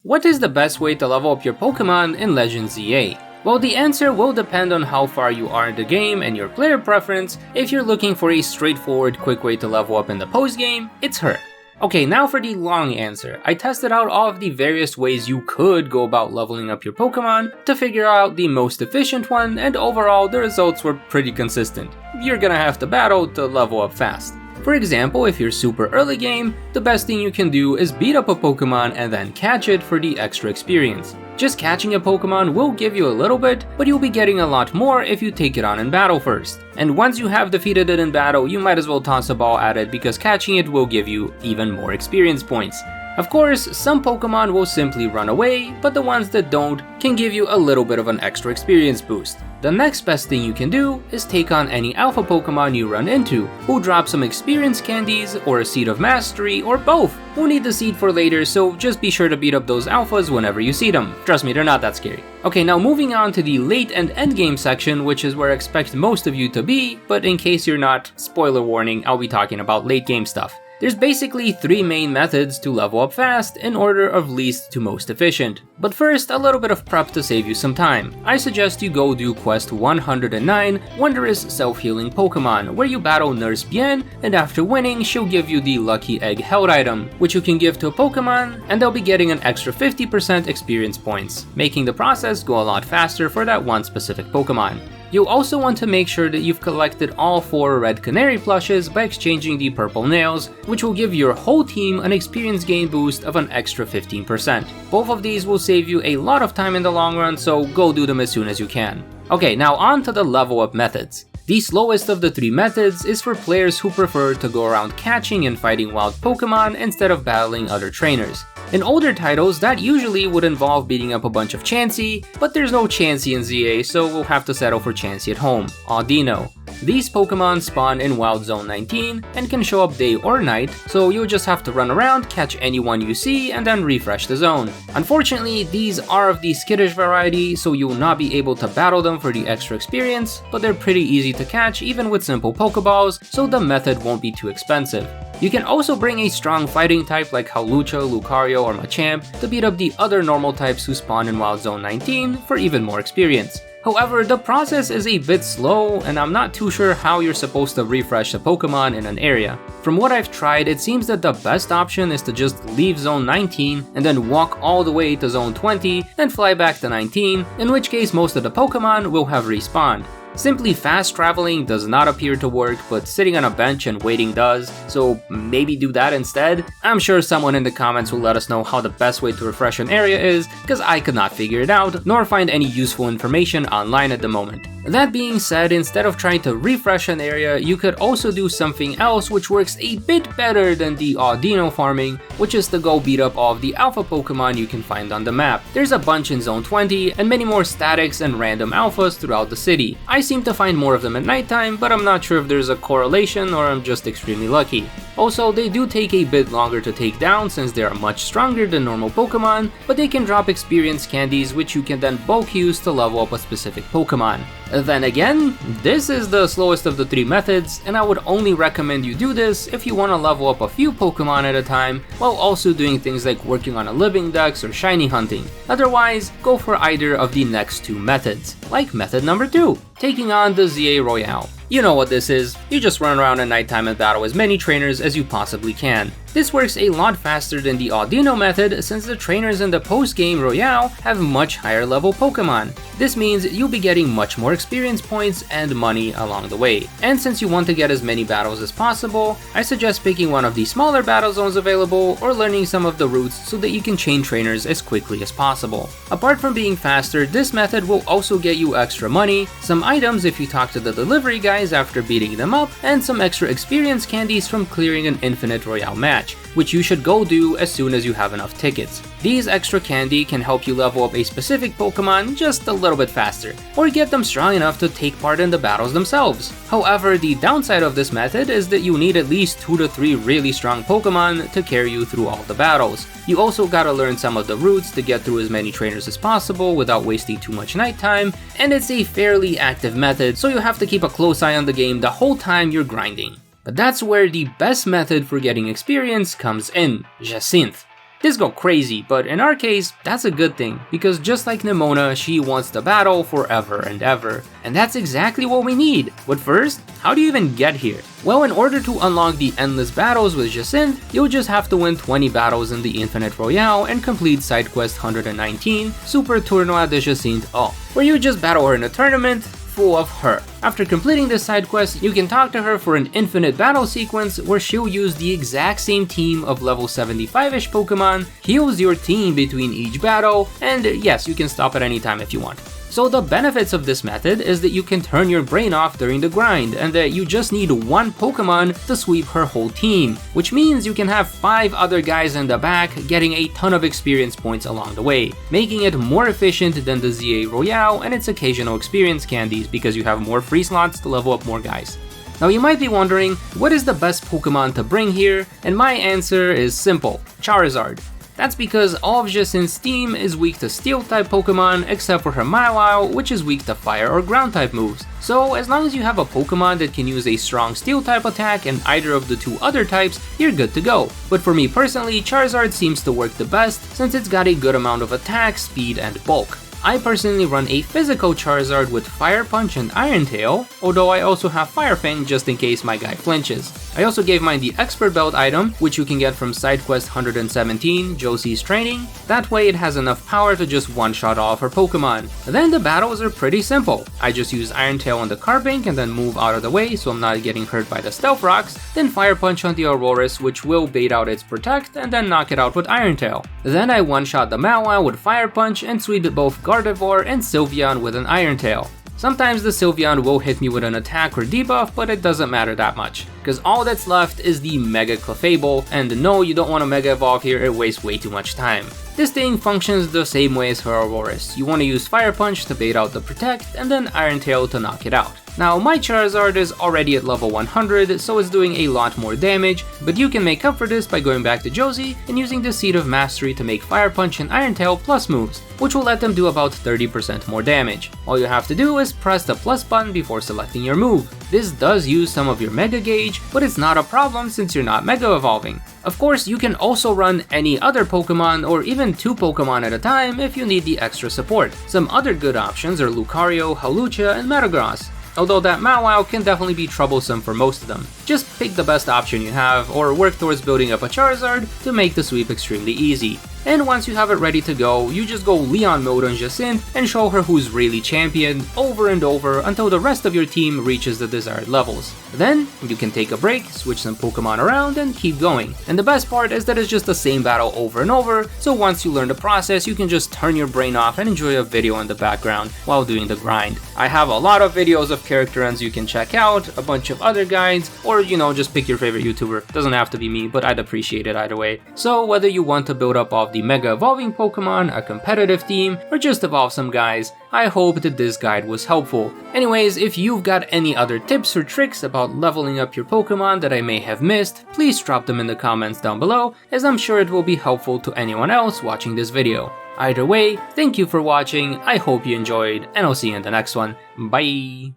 What is the best way to level up your Pokemon in Legends ZA? Well, the answer will depend on how far you are in the game and your player preference. If you're looking for a straightforward, quick way to level up in the post-game, it's her. Okay, now for the long answer. I tested out all of the various ways you could go about leveling up your Pokemon to figure out the most efficient one, and overall the results were pretty consistent. You're gonna have to battle to level up fast. For example, if you're super early game, the best thing you can do is beat up a Pokemon and then catch it for the extra experience. Just catching a Pokemon will give you a little bit, but you'll be getting a lot more if you take it on in battle first. And once you have defeated it in battle, you might as well toss a ball at it because catching it will give you even more experience points. Of course, some Pokemon will simply run away, but the ones that don't can give you a little bit of an extra experience boost. The next best thing you can do is take on any alpha Pokemon you run into, who drop some experience candies, or a seed of mastery, or both. We'll need the seed for later, so just be sure to beat up those alphas whenever you see them. Trust me, they're not that scary. Okay, now moving on to the late and end game section, which is where I expect most of you to be, but in case you're not, spoiler warning, I'll be talking about late game stuff. There's basically 3 main methods to level up fast in order of least to most efficient. But first, a little bit of prep to save you some time. I suggest you go do quest 109, Wondrous Self-Healing Pokemon, where you battle Nurse Bien, and after winning, she'll give you the Lucky Egg held item, which you can give to a Pokemon, and they'll be getting an extra 50% experience points, making the process go a lot faster for that one specific Pokemon. You'll also want to make sure that you've collected all 4 Red Canary plushes by exchanging the purple nails, which will give your whole team an experience gain boost of an extra 15%. Both of these will save you a lot of time in the long run, so go do them as soon as you can. Okay, now on to the level up methods. The slowest of the 3 methods is for players who prefer to go around catching and fighting wild Pokemon instead of battling other trainers. In older titles, that usually would involve beating up a bunch of Chansey, but there's no Chansey in ZA, so we'll have to settle for Chansey at home, Audino. These Pokemon spawn in Wild Zone 19 and can show up day or night, so you'll just have to run around, catch anyone you see, and then refresh the zone. Unfortunately, these are of the skittish variety, so you'll not be able to battle them for the extra experience, but they're pretty easy to catch even with simple Pokeballs, so the method won't be too expensive. You can also bring a strong fighting type like Hawlucha, Lucario, or Machamp to beat up the other normal types who spawn in Wild Zone 19 for even more experience. However, the process is a bit slow, and I'm not too sure how you're supposed to refresh a Pokemon in an area. From what I've tried, it seems that the best option is to just leave Zone 19 and then walk all the way to Zone 20, then fly back to 19, in which case most of the Pokemon will have respawned. Simply fast traveling does not appear to work, but sitting on a bench and waiting does, so maybe do that instead? I'm sure someone in the comments will let us know how the best way to refresh an area is, because I could not figure it out, nor find any useful information online at the moment. That being said, instead of trying to refresh an area, you could also do something else which works a bit better than the Audino farming, which is to go beat up all of the alpha Pokemon you can find on the map. There's a bunch in Zone 20, and many more statics and random alphas throughout the city. I seem to find more of them at nighttime, but I'm not sure if there's a correlation or I'm just extremely lucky. Also, they do take a bit longer to take down since they are much stronger than normal Pokemon, but they can drop experience candies which you can then bulk use to level up a specific Pokemon. Then again, this is the slowest of the 3 methods, and I would only recommend you do this if you want to level up a few Pokemon at a time, while also doing things like working on a living dex or shiny hunting. Otherwise, go for either of the next 2 methods, like method number 2, taking on the ZA Royale. You know what this is, you just run around at nighttime and battle as many trainers as you possibly can. This works a lot faster than the Audino method since the trainers in the post-game Royale have much higher level Pokemon. This means you'll be getting much more experience points and money along the way. And since you want to get as many battles as possible, I suggest picking one of the smaller battle zones available or learning some of the routes so that you can chain trainers as quickly as possible. Apart from being faster, this method will also get you extra money, some items if you talk to the delivery guys after beating them up, and some extra experience candies from clearing an infinite Royale match, which you should go do as soon as you have enough tickets. These extra candy can help you level up a specific Pokemon just a little bit faster, or get them strong enough to take part in the battles themselves. However, the downside of this method is that you need at least 2 to 3 really strong Pokemon to carry you through all the battles. You also gotta learn some of the routes to get through as many trainers as possible without wasting too much nighttime, and it's a fairly active method, so you have to keep a close eye on the game the whole time you're grinding. But that's where the best method for getting experience comes in, Jacinthe. This go crazy, but in our case, that's a good thing, because just like Nemona, she wants to battle forever and ever. And that's exactly what we need. But first, how do you even get here? Well, in order to unlock the endless battles with Jacinthe, you'll just have to win 20 battles in the Infinite Royale and complete side quest 119, Super Tournoi de Jacinthe all, where you just battle her in a tournament full of her. After completing this side quest, you can talk to her for an infinite battle sequence where she'll use the exact same team of level 75-ish Pokemon, heals your team between each battle, and yes, you can stop at any time if you want. So the benefits of this method is that you can turn your brain off during the grind, and that you just need one Pokemon to sweep her whole team, which means you can have 5 other guys in the back getting a ton of experience points along the way, making it more efficient than the ZA Royale and its occasional experience candies because you have more free slots to level up more guys. Now you might be wondering, what is the best Pokemon to bring here? And my answer is simple: Charizard. That's because all of Jacinthe's team is weak to Steel-type Pokemon except for her Mawile, which is weak to Fire or Ground-type moves. So as long as you have a Pokemon that can use a strong Steel-type attack and either of the 2 other types, you're good to go. But for me personally, Charizard seems to work the best since it's got a good amount of attack, speed, and bulk. I personally run a physical Charizard with Fire Punch and Iron Tail, although I also have Fire Fang just in case my guy flinches. I also gave mine the Expert Belt item, which you can get from side quest 117, Josie's Training. That way it has enough power to just one-shot all of her Pokemon. Then the battles are pretty simple. I just use Iron Tail on the Carbink and then move out of the way so I'm not getting hurt by the Stealth Rocks, then Fire Punch on the Aurorus, which will bait out its Protect and then knock it out with Iron Tail. Then I one-shot the Mawile with Fire Punch and sweep both Gardevoir and Sylveon with an Iron Tail. Sometimes the Sylveon will hit me with an attack or debuff, but it doesn't matter that much, because all that's left is the Mega Clefable, and no, you don't want to Mega Evolve here, it wastes way too much time. This thing functions the same way as her Aurorus. You want to use Fire Punch to bait out the Protect, and then Iron Tail to knock it out. Now, my Charizard is already at level 100, so it's doing a lot more damage, but you can make up for this by going back to Josie and using the Seed of Mastery to make Fire Punch and Iron Tail plus moves, which will let them do about 30% more damage. All you have to do is press the plus button before selecting your move. This does use some of your Mega Gauge, but it's not a problem since you're not Mega Evolving. Of course, you can also run any other Pokemon or even 2 Pokemon at a time if you need the extra support. Some other good options are Lucario, Hawlucha, and Metagross, although that Mawile can definitely be troublesome for most of them. Just pick the best option you have, or work towards building up a Charizard to make the sweep extremely easy. And once you have it ready to go, you just go Leon mode on Jacinthe and show her who's really champion over and over until the rest of your team reaches the desired levels. Then, you can take a break, switch some Pokemon around, and keep going. And the best part is that it's just the same battle over and over, so once you learn the process, you can just turn your brain off and enjoy a video in the background while doing the grind. I have a lot of videos of character runs you can check out, a bunch of other guides, or just pick your favorite YouTuber. Doesn't have to be me, but I'd appreciate it either way. So whether you want to build up all the Mega Evolving Pokemon, a competitive team, or just evolve some guys, I hope that this guide was helpful. Anyways, if you've got any other tips or tricks about leveling up your Pokemon that I may have missed, please drop them in the comments down below, as I'm sure it will be helpful to anyone else watching this video. Either way, thank you for watching, I hope you enjoyed, and I'll see you in the next one. Bye!